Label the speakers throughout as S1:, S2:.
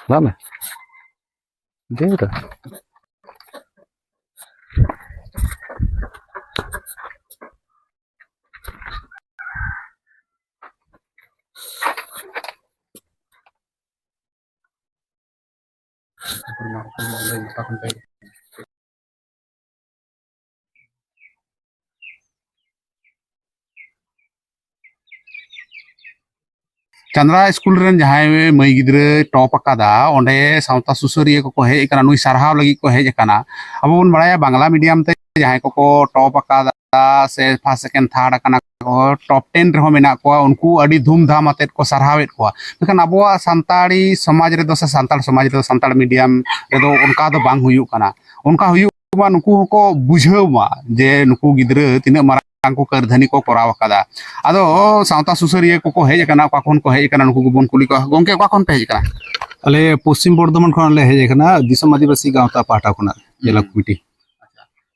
S1: Dame, dentro. Chandra school ren jahai mai gidre top akada onde sauta susuriya ko hej kana nui sarhaw lagi ko hej kana abo bon baraya bangla medium te jahai ko top akada se first second third kana ko top 10 reho mena ko unku adi dhum dham atet ko sarhawet ko mekan abo santari samaj re do se santal samaj re santal medium redo unka do bang huyuk kana unka huyuk ma nuku ko bujhau ma je nuku gidre tina mara को करधनी को कोराव कदा आदो सावता सुसरिया को hedge कना पाखन को hedge कना नुकु गुबन कुली को गोंके पाखन पे हेज कना अले पश्चिम बर्धमान खन ले हेज कना दिसम आदिवासी गांवता पाटा खना जिला कमिटी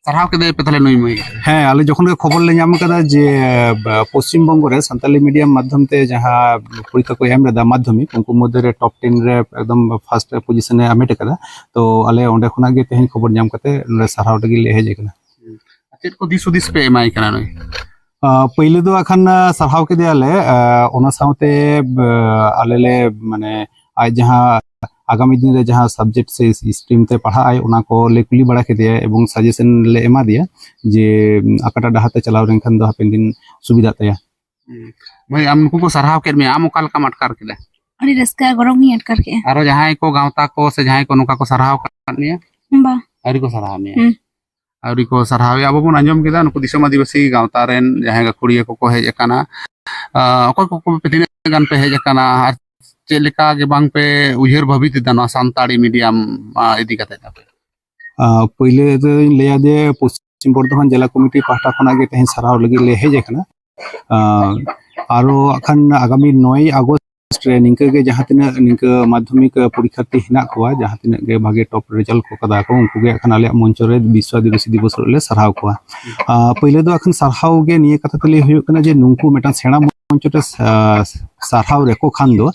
S1: सरहाव के दे पेतले नई मई हाँ आले जखन के खबर ले नाम कदा जे पश्चिम बंग रे संताली मीडियम माध्यम ते जहां परीक्षा को एम रेदा माध्यमिक उनको मध्य रे टॉप 10 रे एकदम फर्स्ट पोजीशन ए अमेट कदा तो आले ओंडे खना गे तेहन खबर नाम कते सरहाव लगी ले हेज कना चेत को दिस उदिस पे एमाई कना नई पहिले दो अखन सरहाव के दियाले ओना साउते आलेले माने आज जहां आगामी दिन रे जहां सब्जेक्ट से स्ट्रीम ते पढ़ा आय ओना को ले कुली बड़ा के दिया एवं सजेशन ले एमा दिया जे अकाटा डहाते चलाव रेनखन दो हापेन दिन सुविधा तया भाई आम को सरहाव के में आम काल का मटकार के
S2: अड़ी रस्का गरम ही अटकर के
S1: आरो जहां को गांवता को से जहां को नुका को सरहाव करनिया
S2: बा
S1: अरी को सरहाव निया अरी को सरहाव अब बन आंजम केदा नुकु दिसम आदिवासी गांवता रेन जहां गाखुड़िया को हेज अकाना अकोय को पे तिना गान पे हेज अकाना चेलेका के बांग पे उयहर भाबित दाना सानताड़ी मीडियम इदी कते तापे पहिले तो लेया दे पश्चिम बर्धमान जिला कमिटी पाहटा खना गे तेहन सरहाव लगी ले हेज अकाना आरो अखन आगामी 9 अगस्त रे निंके गे जहां तिना निंके माध्यमिक परीक्षार्थी हिना कोआ जहां तिना गे भागे टॉप रिजल्ट को कदा को उनको गे अखन आले मंच रे विश्व आदिवासी दिवस ले सरहाव कोआ पहिले दो अखन सरहाव गे निये कथा तले हुयो कना जे नुंकु मेटा सेणा मंच रे सरहाव रेको खान दो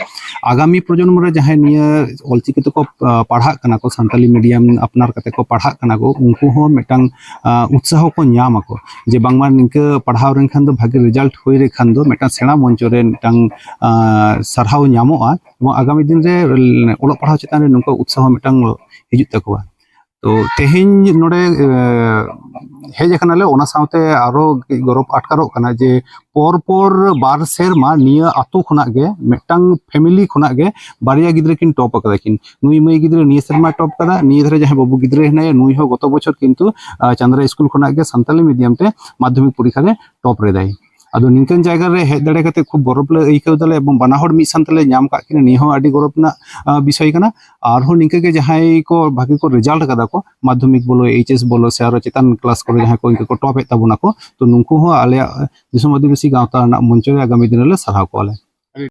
S1: आगामी प्रजन्म रे जहां निये ऑलचिकी तो को पढ़ा कना को संताली मीडियम अपनार कते को पढ़ा कना को उनको हो मेटांग उत्साह को न्याम को जे बांगमा निंके पढ़ाव रेन खान दो भागे रिजल्ट होय रे खान दो मेटा सेणा मंच रे मेटांग सरहाव न्यामोआ आगामी दिन रे ओलो पढ़ाव चितान रे नुंको उत्साह मेटांग हिजुत तकोआ तो तेहेन नोडे हेज कनाले ओना साउते आरो गौरव अटकारो कना जे पर पर बार सेरमा निया आतो खना गे मेटांग फैमिली खना गे बारिया गिद्रे किन टॉप कदा किन नुई मई गिद्रे निया सेरमा टॉप कदा निया धरे जहां बाबू गिद्रे हनाय नुई हो गत बछर किंतु चंद्रा स्कूल खना गे संताली मीडियम ते माध्यमिक परीक्षा रे टॉप रे दाई आदो निंकन जायगा रे हेज दड़े कते खूब गौरव ले एइकौ दले एवं बानाहर मिद सानतले नाम का किन नि हो आडी गौरव ना विषय कना आर हो निंके के जहां को भागी को रिजल्ट कदा को माध्यमिक बोलो एचएस बोलो से आरो चेतन क्लास को जहां को इनके को टॉप हे ताबुना को तो नुंकु हो आले दिसम आदिवासी गांवता ना मंच रे आगामी दिन ले सरहाव को आले।